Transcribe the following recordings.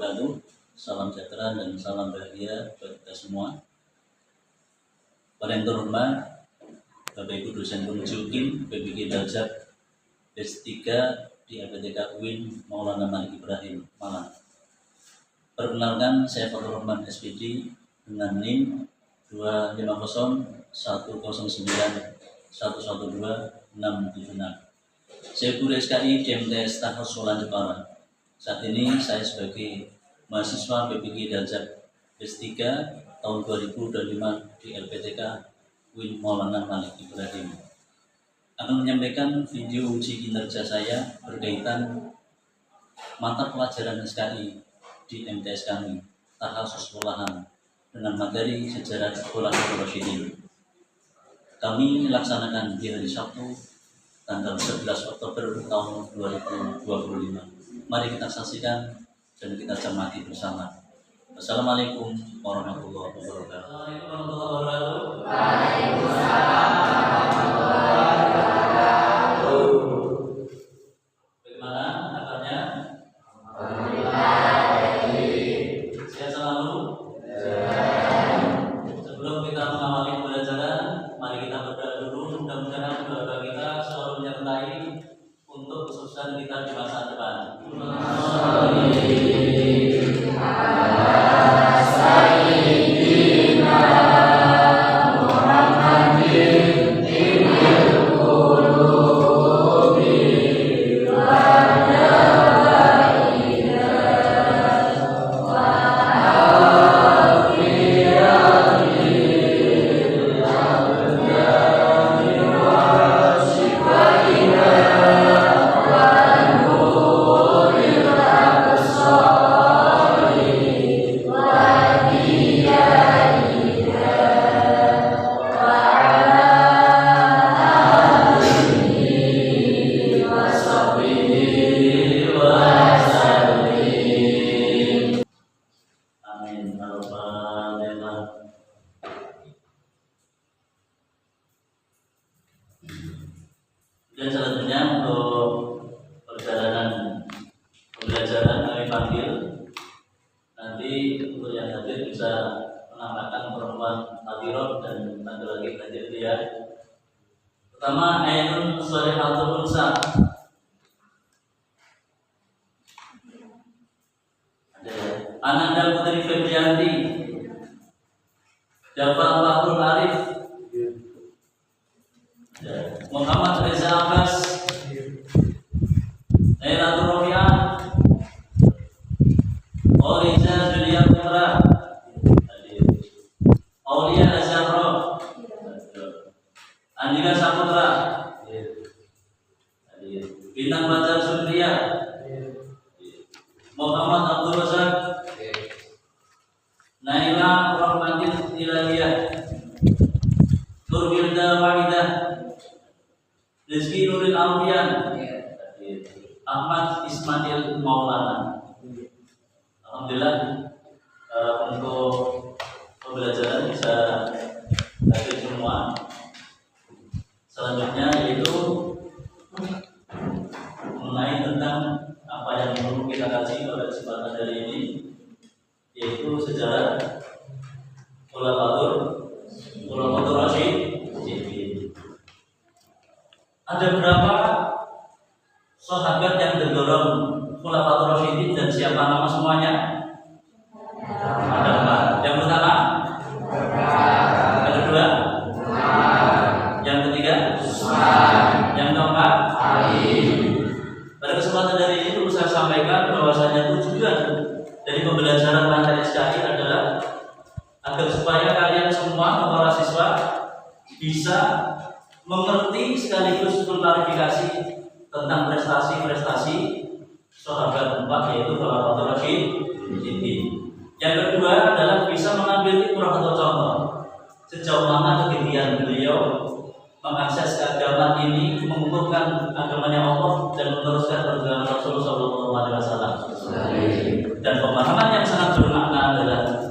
wabarakatuh. Salam sejahtera dan salam bahagia buat kita semua. Para yang terhormat, Bapak Ibu dosen Penuju UKIM, PBG Darjat S3 di LPTK UIN Maulana Malik Ibrahim, Malang. Perkenalkan, saya Fathur Rahman SPD dengan NIM 2501109112676. Saya guru SKI di MTS Tahus Solan Jepara. Saat ini saya sebagai mahasiswa PBG Darjat S3 tahun 2025 di LPTK UIN Maulana Malik Ibrahim akan menyampaikan video uji kinerja saya berkaitan mata pelajaran SKI di MTS kami Tahus Sekolahan dengan materi sejarah Khulafaur Rasyidin. Kami laksanakan di hari Sabtu tanggal 11 Oktober tahun 2025. Mari kita saksikan dan kita cermati bersama. Assalamualaikum warahmatullahi wabarakatuh. Bagaimana kabarnya? Sehat selalu. Sebelum kita mengawali pembelajaran, mari kita berdoa dulu. Mudah-mudahan doa kita selalu menyertai untuk kesuksesan kita di masa depan. Dan selanjutnya untuk perjalanan pembelajaran kami panggil nanti untuk yang hadir bisa menambahkan perempuan hadirat dan laki-laki hadir dia. Pertama, Ainun Shalihatul Unsa. Ananda Putri Febrianti. Jafar Fahrul Arif. Muhammad Reza Abbas, Nailatul Rofiah, Oliza Julia Putra, Aulia Azharo, Andika Saputra, Bintang Fajar Surya, Muhammad Abdul Razak, Naila Rahmatil Ilahiyah, Nurwilda Wahidah, Rizky Nuril Alfian, Ahmad Ismail Maulana. Alhamdulillah untuk pembelajaran bisa hadir semua. Selanjutnya yaitu mengenai tentang apa yang perlu kita kaji pada kesempatan hari ini, yaitu sejarah Khulafaur Rasyidin. Ada berapa sahabat yang terdorong Khulafaur Rasyidin dan siapa nama semuanya? Ada empat. Yang pertama, yang kedua, yang ketiga, yang keempat, pada kesempatan hari ini perlu saya sampaikan bahwasanya tujuan dari pembelajaran materi SKI adalah agar supaya kalian semua para siswa bisa mengerti sekaligus klarifikasi tentang prestasi-prestasi sahabat empat yaitu Khulafaur Rasyidin. Yang kedua adalah bisa mengambil ibrah atau contoh sejauh mana kegigihan beliau mengakses keagamaan ini, mengukuhkan agamanya Allah dan meneruskan perjuangan Rasulullah SAW. Dan pemahaman yang sangat bermakna adalah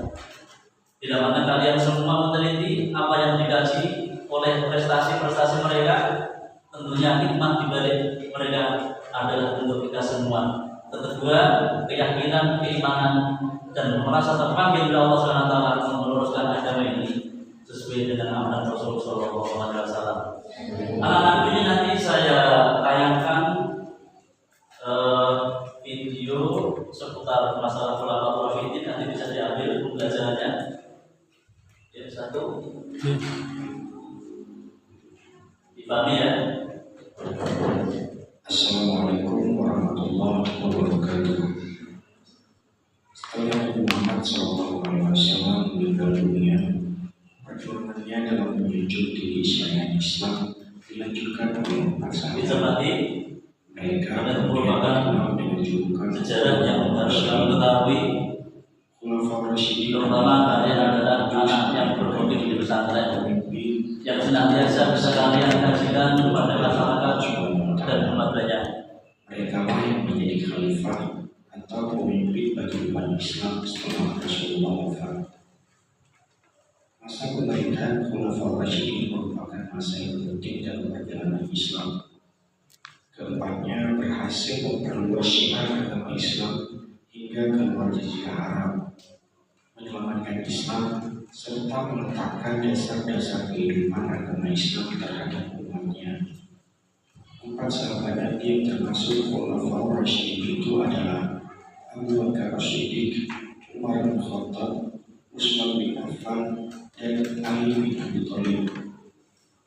bila mana kalian semua meneliti apa yang dikaji oleh prestasi-prestasi mereka, tentunya hikmah dibalik mereka adalah untuk kita semua. Kedua, keyakinan, keimanan, dan merasa terpanggil oleh Allah SWT untuk meluruskan agama ini sesuai dengan amanat Rasul Sallallahu Alaihi Wasallam. Anak-anak ini nanti saya tayangkan video seputar masalah Khulafaur Rasyidin, nanti bisa diambil pembelajarannya. Ya, satu. Dipahami ya. Assalamualaikum warahmatullahi wabarakatuh. Setelah Nabi Muhammad SAW meninggal dunia, perjuangannya dalam menunjuk diri syariat Islam dilanjutkan oleh empat sahabat. Mereka merupakan dengan julukan sejarah yang harus kamu ketahui. Khulafaur Rasyidin, terutama kalian adalah anak yang berpondok di pesantren yang senantiasa bisa kalian kasihkan kepada masyarakat dan umat banyak. Mereka lah yang menjadi khalifah atau pemimpin bagi umat Islam setelah Rasulullah wafat. Masa kebaikan Khulafaur Rasyidin merupakan masa yang penting dalam perjalanan Islam. Keempatnya berhasil memperluas syiar agama Islam hingga ke luar Jazirah Arab, menyelamatkan Islam serta meletakkan dasar-dasar kehidupan agama Islam terhadap umatnya. Empat sahabat Nabi yang termasuk Khulafaur Rasyidin itu adalah Abu Bakar As-Siddiq, Umar bin Khattab, Utsman bin Affan, dan Ali bin Abi Thalib.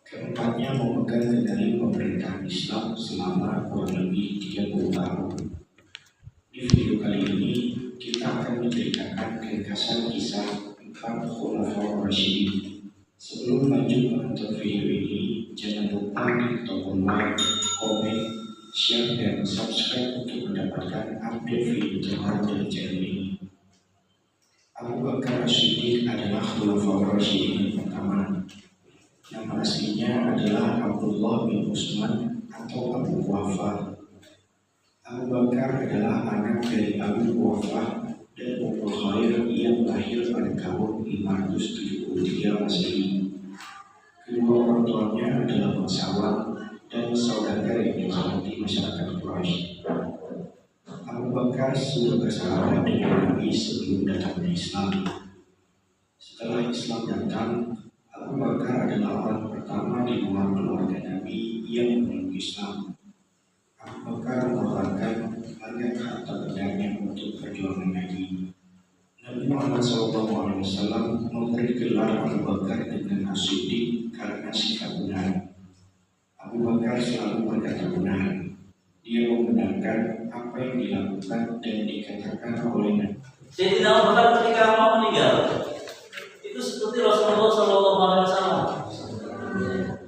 Keempatnya memegang kendali pemerintahan Islam selama kurang lebih 30 tahun. Di video kali ini kita akan menceritakan ringkasan kisah empat Khulafaur Rasyidin. Sebelum lanjut menonton video ini, jangan lupa klik tombol like, komen, share, dan subscribe untuk mendapatkan update video terbaru dari channel ini. Abu Bakar As-Siddiq adalah Khulafaur Rasyidin yang pertama. Nama aslinya adalah Abdullah bin Utsman atau Abu Quhafah. Abu Bakar adalah anak dari Abu Quhafah dan Ummul Khair yang lahir pada tahun 573 Masehi. Kedua orang tuanya adalah bangsawan dan saudagar yang dihormati masyarakat Quraisy. Abu Bakar sudah bersahabat dengan Nabi sebelum datangnya Islam. Setelah Islam datang, Abu Bakar adalah orang pertama di luar keluarga Nabi yang memeluk Islam. Abu Bakar mengorbankan banyak harta bendanya untuk perjuangan Nabi. Nabi Muhammad SAW memberi gelar Abu Bakar dengan As-Siddiq karena sifat benar. Abu Bakar selalu berkata benar. Dia membenarkan apa yang dilakukan dan dikatakan oleh Nabi. Sayyidina Abu Bakar ketika mau meninggal, itu seperti Rasulullah SAW.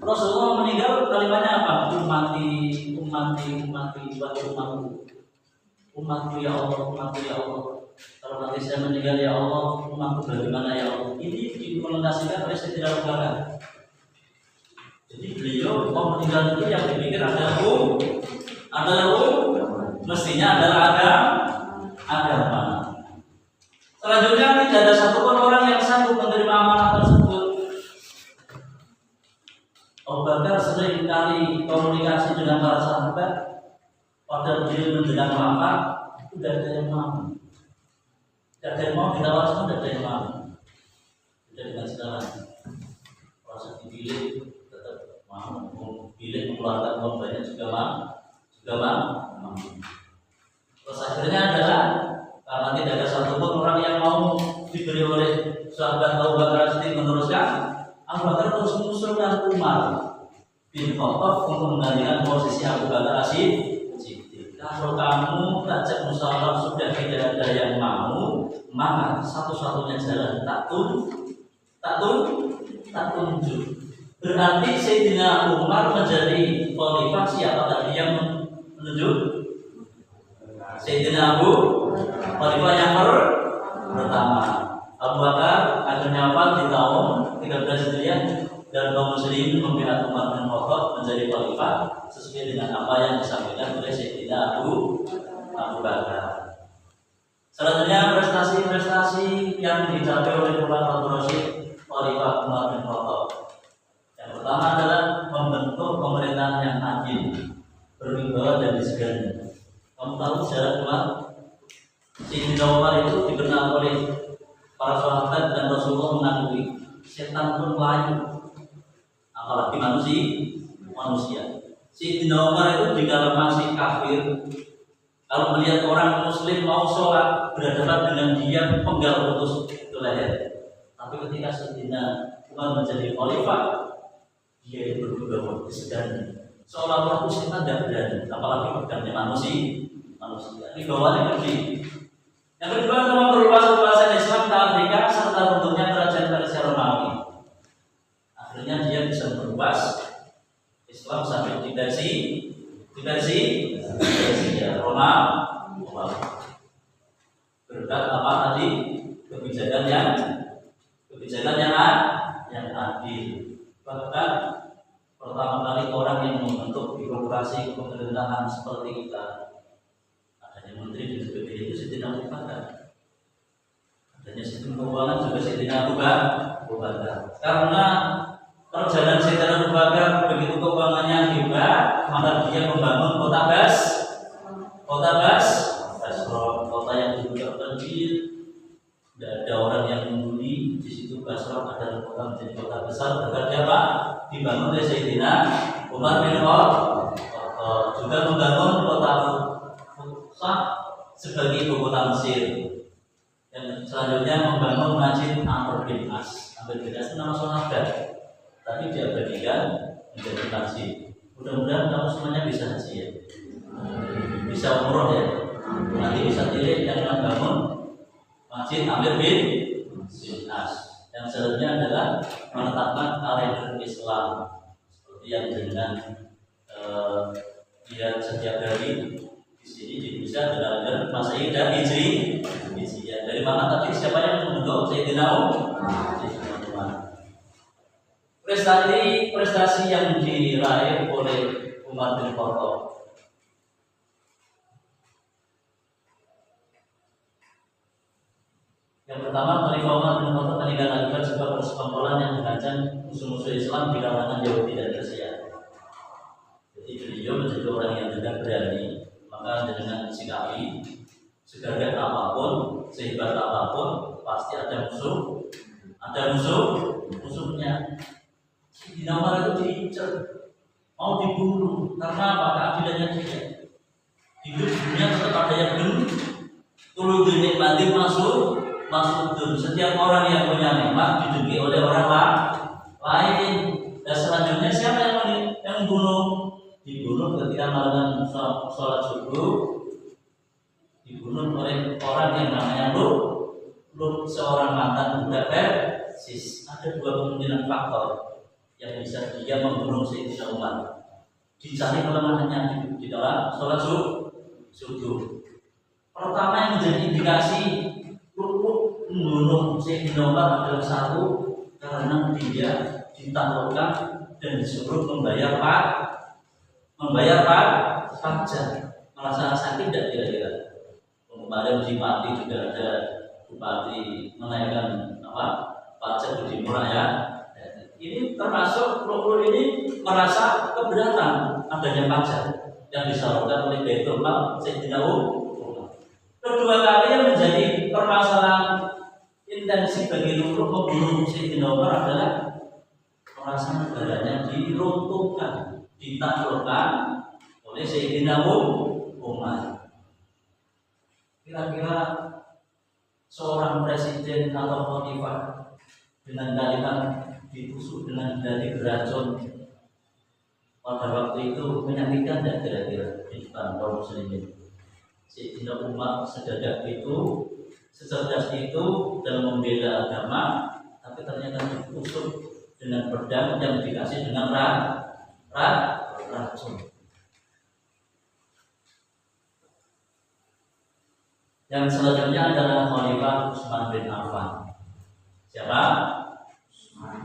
Rasulullah meninggal kalimatnya apa? Ummati, umatku ya Allah, umatku ya Allah. Kalau nanti saya meninggal ya Allah, umatku bagaimana ya Allah? Ini diimplementasikan oleh Sayyidina Abu Bakar. Jadi beliau mau meninggal itu yang dipikir adalah mestinya adalah agama. Selanjutnya tidak ada satupun orang yang sanggup menerima amanah tersebut. Abu Bakar sering kali komunikasi dengan para sahabat. Pada beliau menjelang wafat, tidak ada yang mau. Tidak ada yang mau ditawarkan, tidak ada yang mau. Tidak dengan sekarang. Proses dipilih tetap mau. Pilih mengeluarkan uang banyak juga mau. Terus akhirnya adalah karena tidak ada satupun orang yang mau diberi oleh sahabat Abu Bakar As-Siddiq meneruskan, Abu Bakar terus mengusulkan Umar bin Khattab untuk menggantikan posisi Abu Bakar As-Siddiq. Kalau kamu tak musyawarah sudah tidak ada yang mau, maka satu-satunya jalan tak tunjuk. Berarti Sayyidina Umar menjadi khalifah. Siapa tadi yang menunjuk? Sayyidina Abu Khalifah yang pertama. Abu Bakar akhirnya wafat di tahun 13 Hijriah dan kaum muslimin memilih Umar bin Khattab menjadi khalifah sesuai dengan apa yang disampaikan oleh Sayyidina Abu Bakar. Selanjutnya prestasi-prestasi yang dicapai oleh Khulafaur Rasyidin Khalifah Umar bin Khattab. Yang pertama adalah membentuk pemerintahan yang adil, berwibawa dan disegani. Kamu tahu sejarah Umar? Sayyidina Umar itu dikenal oleh para sahabat dan Rasulullah mengakui setan pun layu, apalagi manusia. Sayyidina Umar itu jika masih kafir, kalau melihat orang muslim mau sholat berhadapan dengan dia penggal putus itu leher. Tapi ketika Sayyidina Umar menjadi khalifah, dia itu berdoa disegani. Seolah-olah setan tidak berani, apalagi pedangnya manusia. Ini bawahnya gede. Yang kedua, teman berupa Islam ke Afrika serta runtuhnya kerajaan Persia Romawi. Akhirnya dia bisa meluas Islam sampai diversi ya Romawi. Berkat apa tadi? Kebijakan yang adil. Bahkan pertama kali orang yang membentuk birokrasi pemerintahan seperti kita, adanya menteri dan sebagainya, itu Sayyidina Abu Bakar. Adanya sistem keuangan juga Sayyidina Abu Bakar. Karena perjalanan Sayyidina Abu Bakar begitu keuangannya hebat, maka dia membangun kota Basra, kota yang juga kecil, tidak ada orang yang menghuni di situ. Basra adalah kota menjadi kota besar. Berkat apa? Dibangun oleh Sayyidina Umar bin Khattab, juga membangun kota Fusa sebagai ibu kota Mesir. Dan selanjutnya membangun Masjid Amr bin As. Amr bin As itu nama sahabat, tapi diabadikan menjadi masjid. Mudah-mudahan kamu semuanya bisa haji ya, bisa umroh ya. Nanti bisa pilih yang membangun Masjid Amr bin As. Yang selanjutnya adalah menetapkan kalender Islam seperti yang dengan dia setiap hari di sini di Indonesia ada kalender Masehi dan Hijri. Dari mana tadi siapa yang membentuk Sayyidina Umar? Prestasi yang diraih oleh Umar bin Khattab. Yang pertama, Khalifah Umar bin Khattab meninggalkan akibat sebuah persekongkolan yang mengajak musuh-musuh Islam di kalangan Yahudi dan Persia. Jadi beliau menjadi orang yang tidak berani, maka dengan sikapi segagah apapun, sehebat apapun, pasti ada musuhnya. Sayyidina Umar itu diincar, mau dibunuh karena apa? Keadilannya dia. Hidup dunia tetap ada yang tulung dinikmati masuk. Setiap orang yang punya nikmat diduduki oleh orang lain. Dan selanjutnya siapa yang membunuh? Dibunuh ketika melakukan sholat subuh, dibunuh oleh orang yang namanya Lut, seorang mantan budak Persis. Ada dua kemungkinan faktor yang bisa dia membunuh Sayyidina Umar. Dicari kelemahannya di dalam sholat subuh. Pertama yang menjadi indikasi membunuh Sayyidina Umar adalah satu, karena dia ditaklukkan dan disuruh membayar pajak. Merasa sakit tidak kira-kira? Kemarin di Pati juga ada bupati menaikkan pajak di Timur ya. Ini termasuk Lulu ini merasa keberatan adanya pajak yang disalurkan oleh Baitul Mal Sayyidina Umar. Kedua kali yang menjadi permasalahan intensif bagi Lulu membunuh Sayyidina Umar adalah merasa negaranya diruntuhkan, ditaklukkan oleh Sayyidina Umar. Kira-kira seorang presiden atau khalifah dengan kalimat ditusuk dengan dari beracun pada waktu itu menyakitkan tidak kira-kira di depan kaum muslimin? Sayyidina Umar sedadak itu, secerdas itu dalam membela agama, tapi ternyata ditusuk dengan pedang yang dikasih dengan racun. Yang selanjutnya adalah Khalifah Utsman bin Affan. Siapa?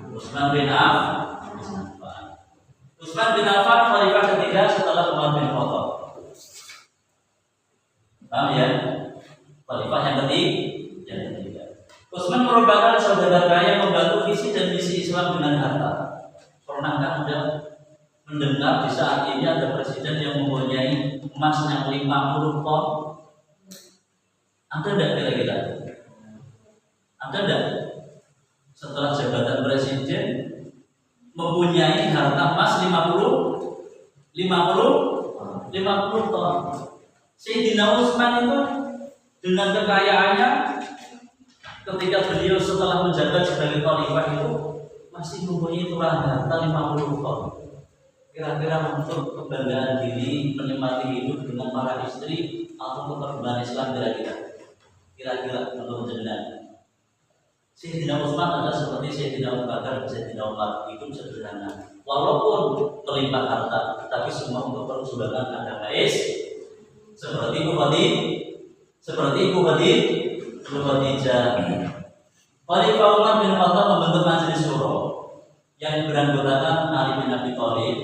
Utsman bin Affan. Utsman bin Affan khalifah ketiga setelah Umar bin Khattab. Paham ya? Khalifah yang ketiga. Utsman merupakan saudagar kaya membantu visi dan misi Islam dengan harta. Pernahkah Anda mendengar di saat ini ada presiden yang mempunyai emas yang 50 ton? Ada enggak kira-kira? Ada enggak setelah jabatan presiden mempunyai harta emas 50 ton? Sayyidina Utsman itu dengan kekayaannya ketika beliau setelah menjabat sebagai khalifah itu masih mempunyai tulang harta 50 ton. Kira-kira untuk kebanggaan diri menikmati hidup dengan para istri atau keteguhan Islam kira-kira menurut jenengan Sayyidina Utsman adalah seperti Sayyidina Abu Bakar dan Sayyidina Umar, hidup sederhana walaupun terlimpah harta, tapi semua untuk perjuangan agama seperti Ibu Khadijah. Khalifah Umar bin Khattab membentuk majelis syuro yang beranggotakan Ali bin Abi Thalib,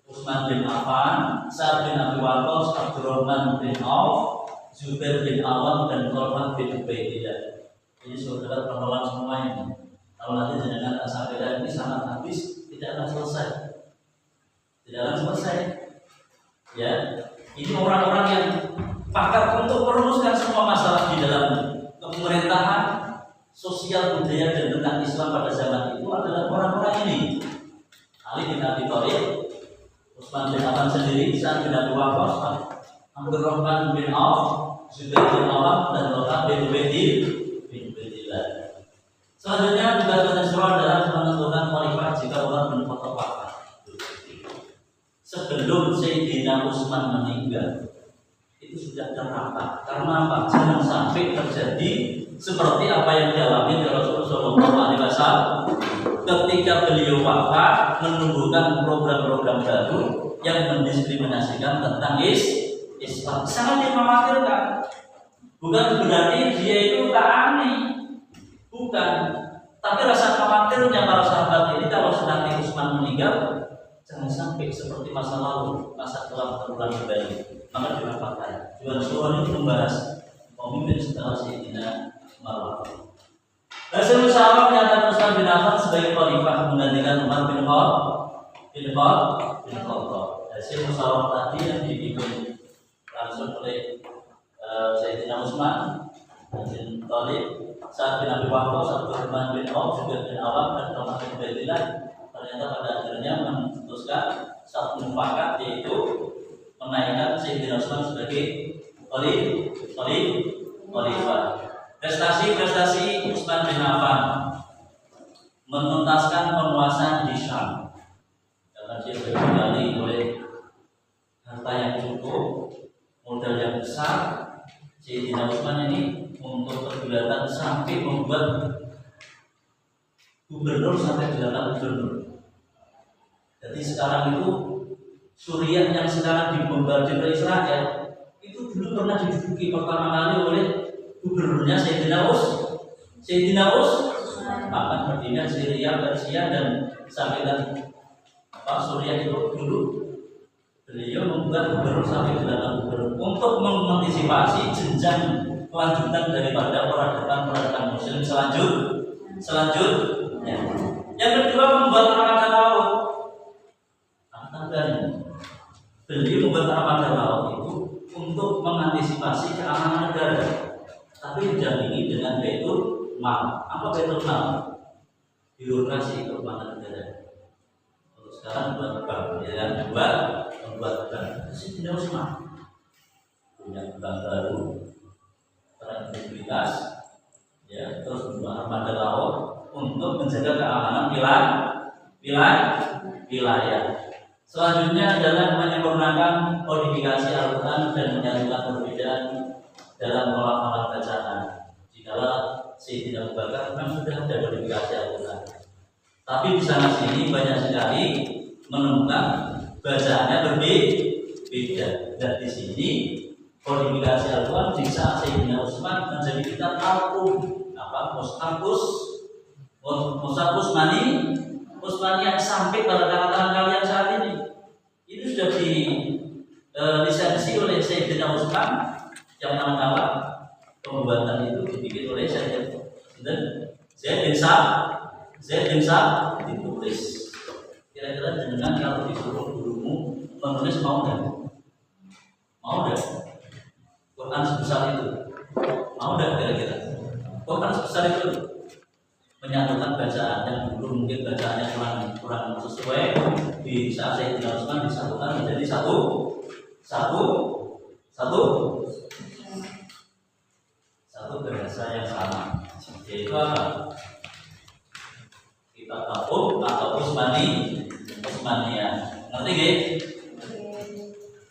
Utsman bin Affan, Sa'ad bin Abi Waqqas, Abdurrahman bin Auf, Zubair bin Awam, dan Thalhah bin Ubaidillah. Ini saudara permohonan semuanya. Kalau nanti jenengan sampaikan ini sangat habis, tidak akan selesai. Ya, ini orang-orang yang pakar untuk merumuskan semua masalah di dalam pemerintahan, sosial, budaya, dan tentang Islam pada zaman itu adalah orang-orang ini. Ali bin Abi Thalib, Utsman bin Affan sendiri, Sa'ad bin Abi Waqqas, Abdurrahman bin Auf, Zubair bin Awam, dan Thalhah bin Ubaidillah. Selanjutnya tugas syura adalah menentukan khalifah jika Umar bin Khattab wafat. Sebelum Sayyidina Utsman meninggal, itu sudah terapat. Karena apa? Jangan sampai terjadi seperti apa yang dialami oleh Rasulullah SAW ketika beliau wafat, menumbuhkan program-program baru yang mendiskriminasikan tentang Islam. Sangat dikhawatirkan. Bukan berarti dia itu tak aneh, bukan. Tapi rasa khawatirnya para sahabat ini kalau nanti Utsman meninggal, jangan sampai seperti masa lalu, masa kelam terulang kembali. Maka dirapatkan. Tujuan syura ini membahas pemimpin setelah Sayyidina Umar. Hasil musyawarah menyatakan Utsman bin Affan sebagai khalifah menggantikan Umar bin Khattab. Hasil musyawarah tadi yang dipimpin langsung oleh Sayyidina Utsman bin Thalib, Sa'ad bin Abi Waqqas, Abdurrahman bin Auf, Zubair bin Awam, dan Thalhah bin Ubaidillah, ternyata pada akhirnya memutuskan satu mufakat, yaitu menaikkan Sayyidina Utsman sebagai khalifah. Prestasi Utsman bin Affan menuntaskan penguasaan di Syam karena dia dibekali oleh harta yang cukup, modal yang besar. Sayyidina Utsman ini untuk pergulatan sampai membuat gubernur sampai 8 gubernur. Jadi sekarang itu Suriah yang sekarang dibombardir oleh Israel itu dulu pernah diduduki pertama kali oleh gubernurnya Sayyidina Utsman. Bahkan berdiri Syria, Persia, dan sampai Suriah itu dulu beliau membuat gubernur sampai 8 gubernur untuk mengantisipasi jenjang kelanjutan daripada peradaban Muslim selanjutnya. Yang kedua, membuat armada laut. Beliau membuat armada laut itu untuk mengantisipasi keamanan negara, tapi didampingi dengan Baitul Mal. Apa Baitul Mal? Birokrasi keuangan negara. Untuk sekarang buat bank, ya kan? Membuat bank. Sayyidina Utsman punya bank baru, berintegritas, ya, terus membuat armada laut untuk menjaga keamanan wilayah. Selanjutnya adalah menyempurnakan kodifikasi Al-Quran dan menyatukan perbedaan dalam pelafalan bacaan. Jikalau Sayyidina Abu Bakar memang sudah ada kodifikasi Al-Quran, tapi di sana sini banyak sekali menemukan bacaannya berbeda. Dan di sini kodifikasi Al-Quran di saat Sayyidina Utsman menjadi kitab Mushaf Utsmani yang sampai pada tangan kalian saat ini. Itu sudah dilisensi oleh Sayyidina Utsman, yang nama pembuatan itu dibikin oleh Zaid bin Sa'd ditulis. Kira-kira dengan kalau disuruh gurumu menulis mau nggak? Quran sebesar itu Mau nggak kira-kira? Bukan sebesar itu menyatukan bacaan yang dulu mungkin bacaannya kurang sesuai, di saat Sayyidina Utsman disatukan menjadi satu bahasa yang sama, yaitu apa? Kitab Taqub atau Utsmaniyah. Ngerti nggih?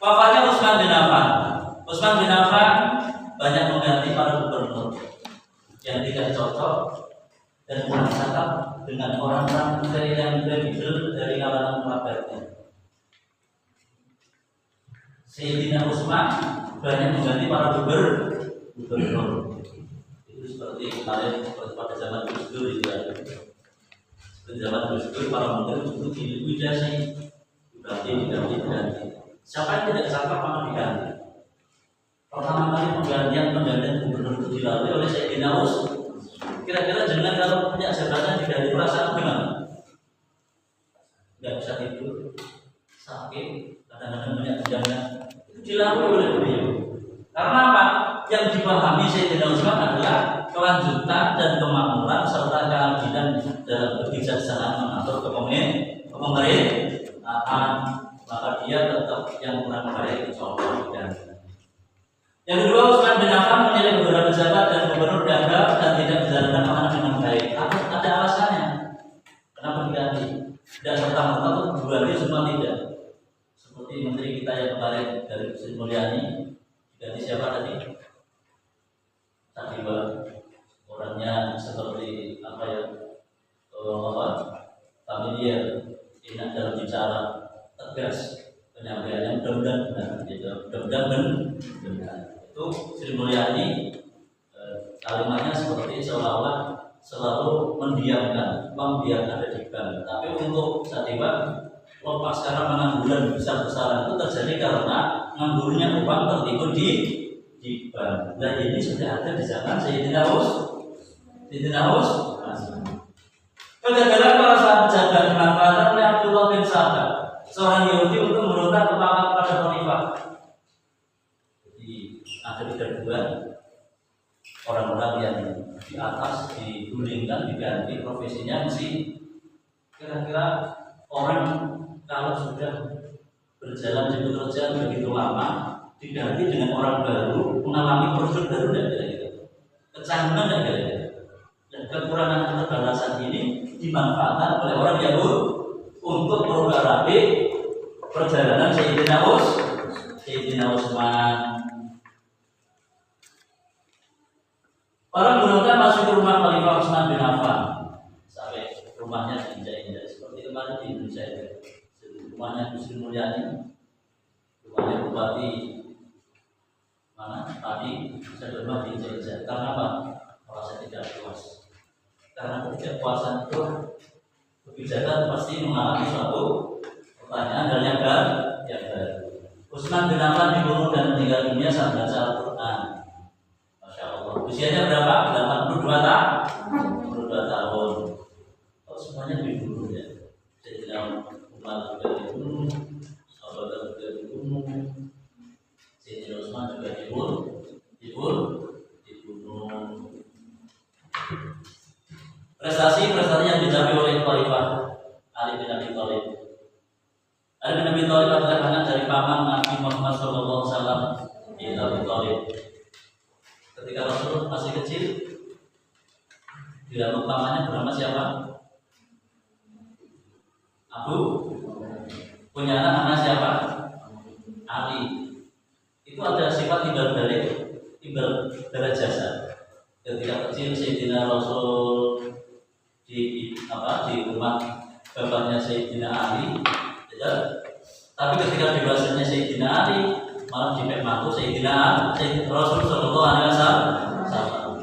Wafatnya Utsman bin Affan. Utsman bin Affan banyak mengganti para gubernur yang tidak cocok dan kurang cakap dengan orang-orang yang kredibel dari kalangan kerabatnya. Sayyidina Utsman banyak mengganti para gubernur. Itu seperti kemarin, seperti pada zaman Gus Dur itu ada. Seperti zaman Gus Dur, para menteri itu dilikuidasi, diganti. Siapa yang tidak cakap maka diganti. Pertama kali penggantian gubernur itu dilalui oleh Sayyidina Utsman. Kira-kira jangan kalau punya jabatan diganti perasaan gimana? Tidak bisa tidur, sakit, kadang-kadang banyak kerjanya. Itu dilalui oleh beliau. Karena apa? Yang dipahami Sayyidina Utsman adalah kelanjutan dan kemakmuran serta keadilan dalam kebijaksanaan mengatur pemerintahan. Maka dia tetap yang kurang baik dicoba dan yang kedua, Utsman bin Affan memilih beberapa pejabat dan gubernur dianggap dan tidak menjalankan amanah dengan baik. Ada alasannya. Kenapa diganti? Tidak serta-merta itu diganti semua tidak. Seperti menteri kita yang kemarin dari Sri Mulyani, diganti siapa tadi? Tadi orangnya seperti apa ya? Familiar, enak dalam bicara, tegas, penyampaiannya mudah-mudahan benar. Itu Sri Mulyani kalimatnya seperti seolah-olah selalu membiarkan ada di bank. Tapi untuk Satiwa lepas karena pengangguran besar-besaran itu terjadi karena ngamburnya uang tertimbun di bank. Dan ini sudah ada di zaman Sayyidina Utsman. Kegagalan para sahabat pejabat dimanfaatkan oleh Abdullah bin Sabah, seorang Yahudi untuk memberontak kepada khalifah. Ada kegaduhan orang-orang yang di atas digulingkan, diganti profesinya mesti. Kira-kira orang kalau sudah berjalan di bekerja begitu lama diganti dengan orang baru, mengalami prosedur baru dan kira-kira kecanggungan dan kira-kira dan kekurangan keterbatasan ini dimanfaatkan oleh orang Yahudi untuk merubah rapi perjalanan Sayyidina Utsman. Para berontak masuk ke rumah Khalifah Utsman bin Affan sampai rumahnya diinjak-injak seperti kemarin di Indonesia itu. Rumahnya Sri Mulyani, rumahnya Bupati mana tadi saya rumah diinjak-injak. Karena apa? Merasa tidak puas. Karena ketidakpuasan itu kebijakan pasti mengalami suatu pertanyaan dan yang baru. Utsman bin Affan dibunuh dan meninggal dunia saat baca Al-Quran. Usianya berapa? 82 tahun. Oh, semuanya dibunuh ya. Sayyidina Umar juga dibunuh, Abu Bakar juga dibunuh, Sayyidina Utsman juga dibunuh. Prestasi yang dicapai oleh Khalifah Ali bin Abi Thalib. Ali bin Abi Thalib adalah anak dari paman Nabi Muhammad SAW, yaitu Abi Thalib. Ketika Rasul masih kecil, di dalam pamannya bernama siapa? Abu. Punya anak siapa? Ali. Itu ada sifat timbal balik jasa. Ketika kecil Sayyidina Rasul di rumah bapaknya Sayyidina Ali, ya. Tapi ketika dewasanya Sayyidina Ali malah dipematu Sayyidina Rasul Sallallahu Alaihi Wasallam.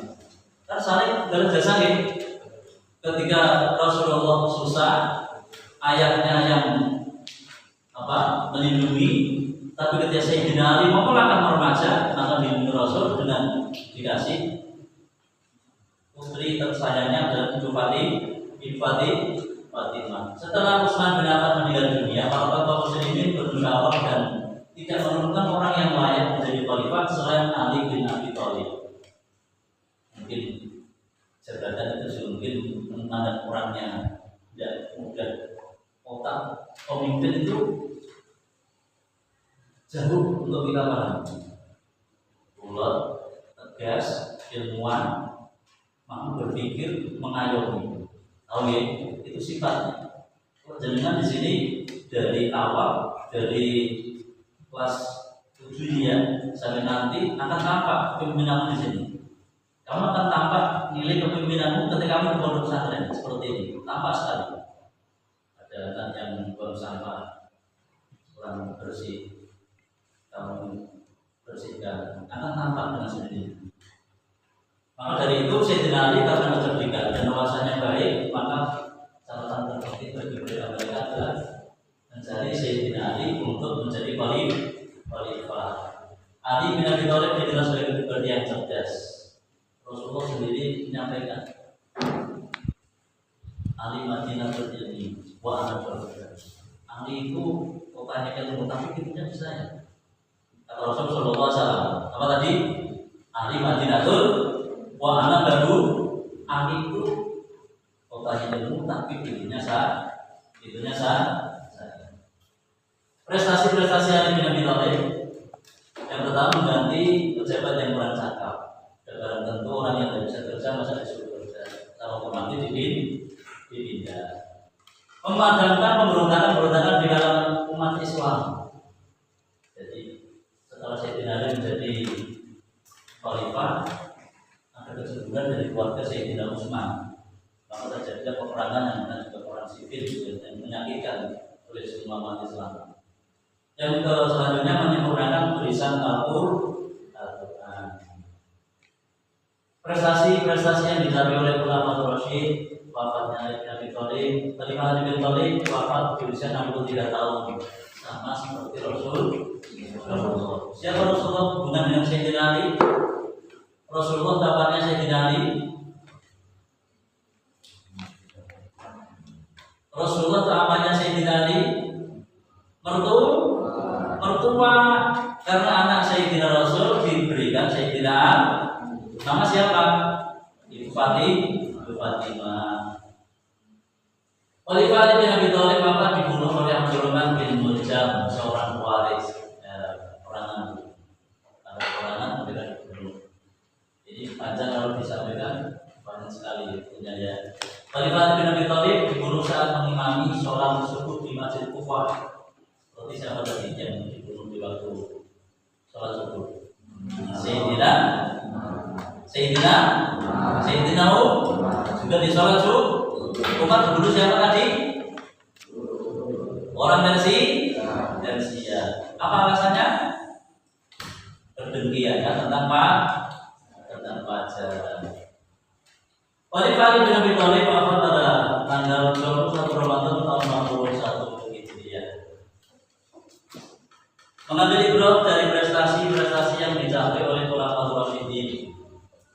Kan saling berjasa nih. Ketika Rasulullah susah, ayahnya yang melindungi. Tapi ketika Sayyidina Ali mau melangkah remaja, maka dilindungi Rasul dengan dikasih putri tersayangnya adalah Ibu Fatimah. Setelah Utsman bin Affan meninggal dunia, para tokoh muslimin bermusyawarah dan tidak menemukan orang yang layak menjadi khalifah selain Ali bin Abi Thalib. mungkin jabatan itu mungkin memandang kurangnya, tidak kemudian otak pemimpin itu jauh untuk kita pahami, bulat, tegas, ilmuwan, mampu berpikir, mengayomi. Tahu ya, itu sifatnya. Jenengan di sini dari awal, dari kelas 7 ya sampai nanti akan tampak kepemimpinanmu di sini. Kamu akan tampak nilai kepemimpinanmu ketika kamu di pondok pesantren seperti ini. Tampak sekali. Ada anak yang buang sampah, kurang bersih, kamu bersihkan, akan tampak dengan sendirinya. Maka dari itu Sayyidina Ali karena kecerdikan dan wawasannya baik, maka catatan terpenting bagi mereka adalah mencari Sayyidina Ali untuk menjadi khalifah. Ali bin Abi Thalib dikenal sebagai pribadi yang cerdas. Rasulullah sendiri menyampaikan, Ali Madinatul Ilmi wa ana Baghdad. Ali itu kotanya ilmu, tapi hidupnya di saya. Kata Rasulullah SAW, apa tadi? Ali Madinatul wa ana Baghdad. Ali itu kotanya ilmu, tapi hidupnya saya. Prestasi-prestasi Ali bin Abi Thalib yang pertama mengganti pejabat yang kurang cakap. Dan tentu orang yang tidak bisa kerja masa disuruh kerja. Kalau mati dipindah. Memadamkan pemberontakan di dalam umat Islam. Jadi setelah Sayyidina Ali menjadi khalifah, ada kecenderungan dari keluarga Sayyidina Utsman. Maka terjadi peperangan yang juga perang sipil yang menyakitkan oleh semua umat Islam. Yang selanjutnya menyempurnakan tulisan Al-Quran. Prestasi yang dicapai oleh Khulafaur Rasyid, wafatnya Ali bin Abi Thalib. Khalifah Ali bin Thalib wafat di usia 63 tahun, sama seperti Rasulullah. Siapa Rasulullah hubungan dengan Sayyidina Ali? Rasulullah bapaknya Sayyidina Ali. Rasulullah namanya Sayyidina Ali. Mertua karena anak Sayyidina Rasul diberikan Sayyidina Ali. Nama siapa? Ibu Fatimah. Khalifah Ali bin Abi Thalib wafat dibunuh oleh Abdurrahman bin Muljam, seorang waris perangan mereka dibunuh. Jadi panjang kalau disampaikan banyak sekali punya ya. Khalifah Ali bin Abi Thalib dibunuh saat mengimami sholat subuh di Masjid Kufah. Seperti siapa tadi yang dibunuh di waktu sholat subuh? Sayyidina juga di sholat subuh. Umar dibunuh siapa tadi? Orang dari Sia. Apa alasannya? Kedengkian tentang pajak. Khalifah Ali bin Abi Thalib wafat pada tanggal 21 Ramadan tahun 61 Hijriah. Mengambil ibrah dari prestasi yang dicapai oleh Khulafaur Rasyidin.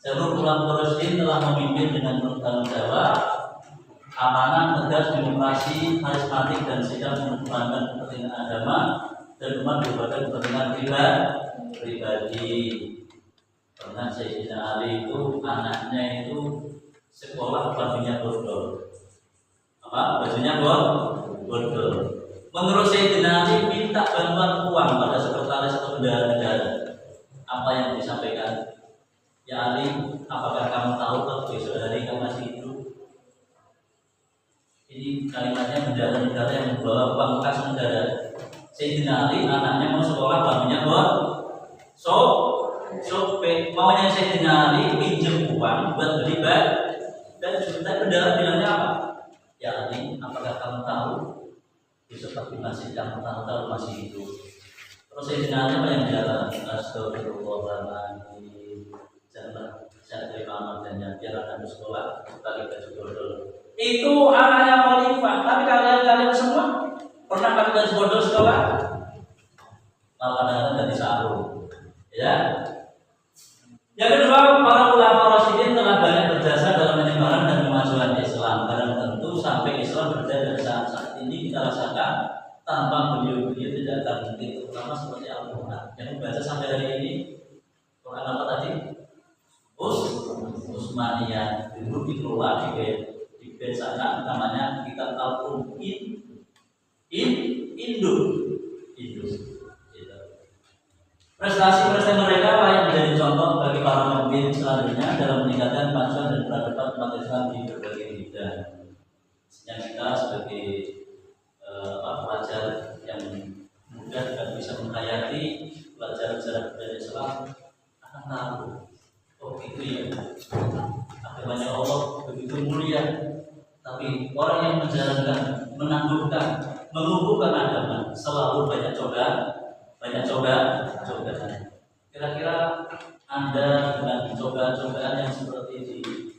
Jalur Khulafaur Rasyidin telah memimpin dengan bertanggung jawab, amanah, tegas, demokrasi, karismatik, dan siap memperjuangkan kepentingan agama dan umat daripada kepentingan pribadi. Pernah Sayyidina Ali itu anaknya itu sekolah bajunya bordor. Apa? Bajunya bordor. Menurut Sayyidina Ali minta bantuan uang pada sekretaris atau bendahara negara. Apa yang disampaikan? Ya Ali, apakah kamu tahu kalau besok hari kamu masih hidup? Ini kalimatnya bendahara negara yang membawa uang kas negara. Sayyidina Ali anaknya mau sekolah bajunya maunya Sayyidina Ali pinjam uang buat beli baju. Dan sebentar bendahara bilangnya apa? Ya Ali, apakah kamu tahu besok pagi masih kamu tahu masih hidup? Terus Sayyidina Ali apa yang jalan? Astagfirullahaladzim. Janganlah saya terima amanahnya biar akan sekolah pakai baju bordor. Itu anaknya khalifah. Tapi kalian semua pernah pakai baju bordor sekolah? Kalau kadang-kadang dari sarung, ya. Yang kedua, para ulama Rasyidin telah banyak berjasa dalam penyebaran dan kemajuan Islam. Dan tentu sampai Islam berdaya dari saat ini kita rasakan tanpa beliau tidak akan mungkin. Terutama seperti Al-Quran yang membaca sampai hari ini. Quran apa tadi? Usmaniyah dulu dikelola di sana, namanya Kitab Al-Qur'an Induk. Gitu. Prestasi-prestasi mereka layak menjadi contoh bagi para pemimpin selanjutnya dalam meningkatkan kemajuan dan peradaban umat Islam di berbagai bidang. Yang kita sebagai pelajar yang mudah dan bisa menghayati pelajaran sejarah budaya Islam akan tahu, oh itu ya, agamanya Allah begitu mulia. Tapi orang yang menjalankan, menangguhkan, mengukuhkan agama selalu banyak cobaan. Kira-kira Anda dengan cobaan yang seperti di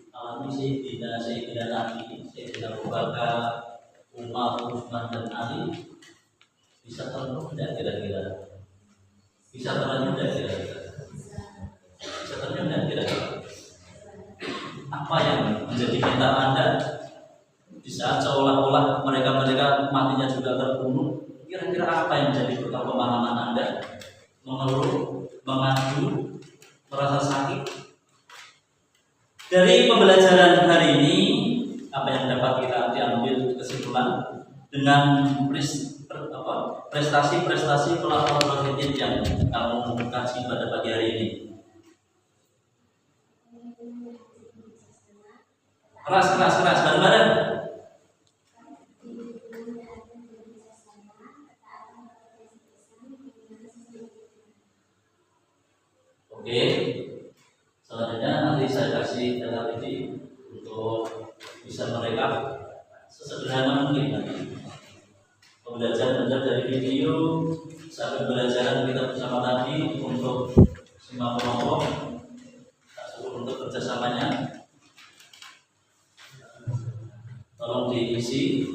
alami Sayyidina Nabi, Sayyidina Abu Bakar, Umar, Utsman dan Ali, bisa terpenuh tidak kira-kira? Bisa terpenuh tidak kira-kira? Apa yang menjadi mental Anda di saat seolah-olah mereka matinya juga terbunuh? Kira-kira apa yang menjadi bekal pemahaman Anda? Mengeluh, mengadu, merasa sakit? Dari pembelajaran hari ini, apa yang dapat kita ambil kesimpulan dengan prestasi-prestasi pelapor positif yang kamu kaji pada pagi hari ini? Keras, bareng-bareng. Oke, selanjutnya nanti saya kasih data ini untuk bisa merekap sesederhana mungkin nanti. Pembelajaran dari video sampai pembelajaran kita bersama tadi untuk semua kelompok, untuk kerjasamanya. Tolong diisi.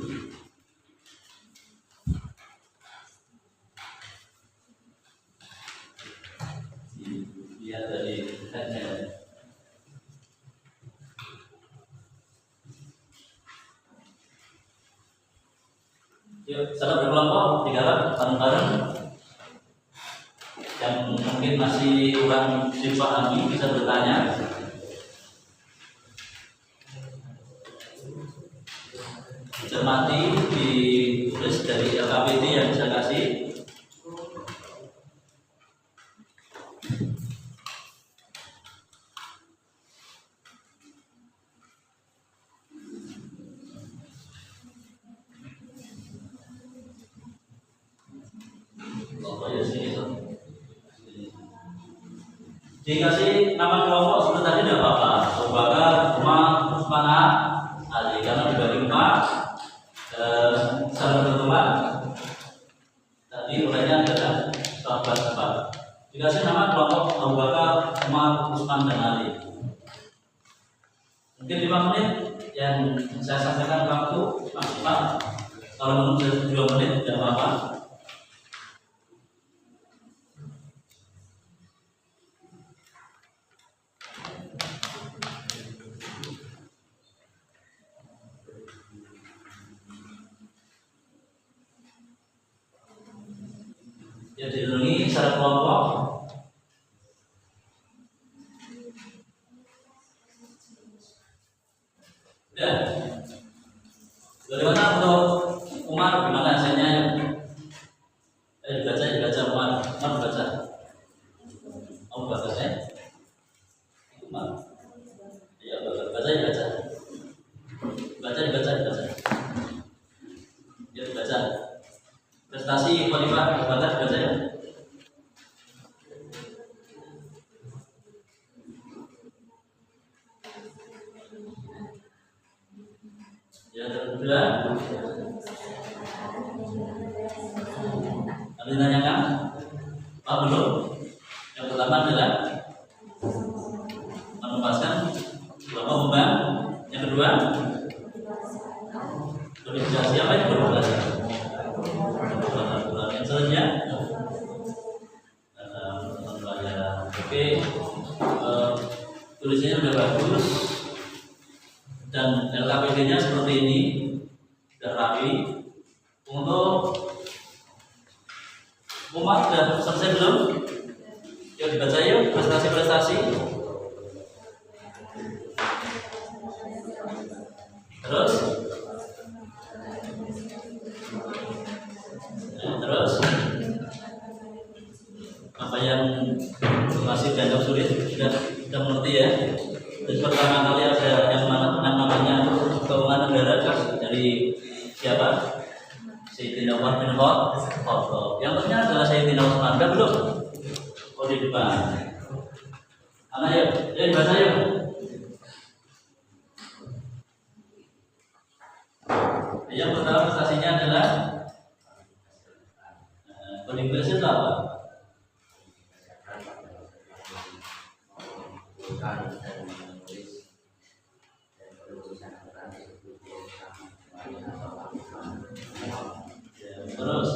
Dari headnya. Yuk, sahabat berkelompok, digarap bareng-bareng. Yang mungkin masih kurang dipahami bisa bertanya. Cermati, ditulis dari LKPD yang saya kasih. Dikasih nama kelompok seperti tadi tidak apa-apa. Abu Bakar, Umar, Utsman, Ali. Karena dibagi empat sahabat teman. Tadi urainya adalah sahabat empat. Dikasih nama kelompok Abu Bakar, Umar, Utsman dan Ali. Mungkin 5 menit yang saya sampaikan waktu maksimal. Kalau menurut 2 menit tidak apa-apa. Ya, dilindungi secara kelompok. Ya. Bagaimana untuk Umar? Gimana hasilnya? Dibaca Umar. Umar baca. Kamu baca saya? Umar. Ya, baca. Ya, dibaca. Prestasi Khalifah baca ya. Ya, kedua. Ada yang tanyakan? Belum. Yang pertama adalah menuntaskan berapa beban. Yang kedua, organisasi apa yang berbahasa? Yang selanjutnya, oke, tulisannya sudah bagus dan LKPD-nya seperti ini, sudah rapi. Untuk Umar sudah selesai belum? Yuk dibaca yuk prestasi-prestasi. Terus apa yang masih dianggap sulit sudah mengerti ya. Dan pertama kali ada yang namanya keuangan negara dari siapa? Sayyidina Umar bin Khattab. Yang ternyata adalah Sayyidina Utsman. Belum? Oh di depan. Anak ya, bahasa yuk. Yang pertama prestasinya adalah universitas apa? Terus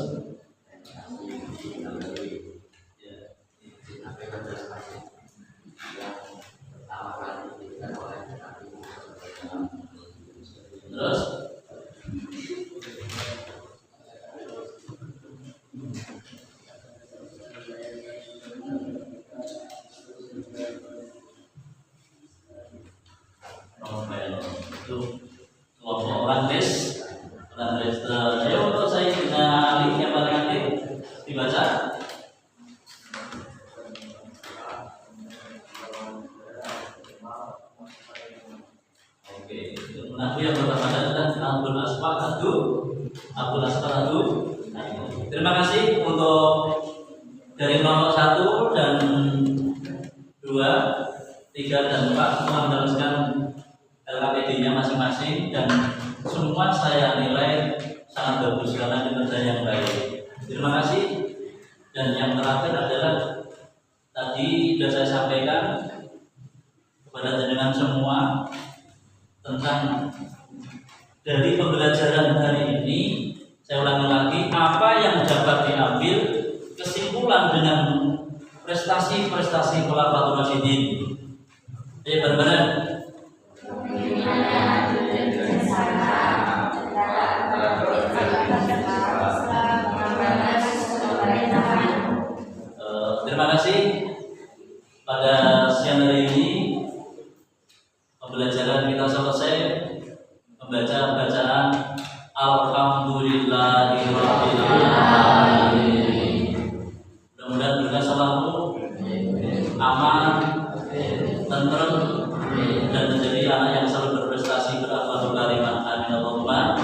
itu kelompok orang tes. Ayo untuk saya dengan link yang paling aktif dibaca. Oke, mengaku yang pertama adalah Abdul Asfar Adu. Terima kasih untuk dari nomor 1 dan 2, 3 dan 4 semua mendapatkan LKPD-nya masing-masing dan semua saya nilai sangat bagus karena kinerja yang baik. Terima kasih. Dan yang terakhir adalah tadi sudah saya sampaikan kepada jenengan semua tentang dari pembelajaran hari ini. Saya ulangi lagi, apa yang dapat diambil kesimpulan dengan prestasi-prestasi Khulafaur Rasyidin. Bareng-bareng. Terima kasih. Pada siang hari ini pembelajaran kita selesai membaca bacaan Alhamdulillahirabbil alamin. Mudah-mudahan kita selalu aman, tentrem dan menjadi anak yang selalu berprestasi berakhlakul karimah. Amin Allahumma.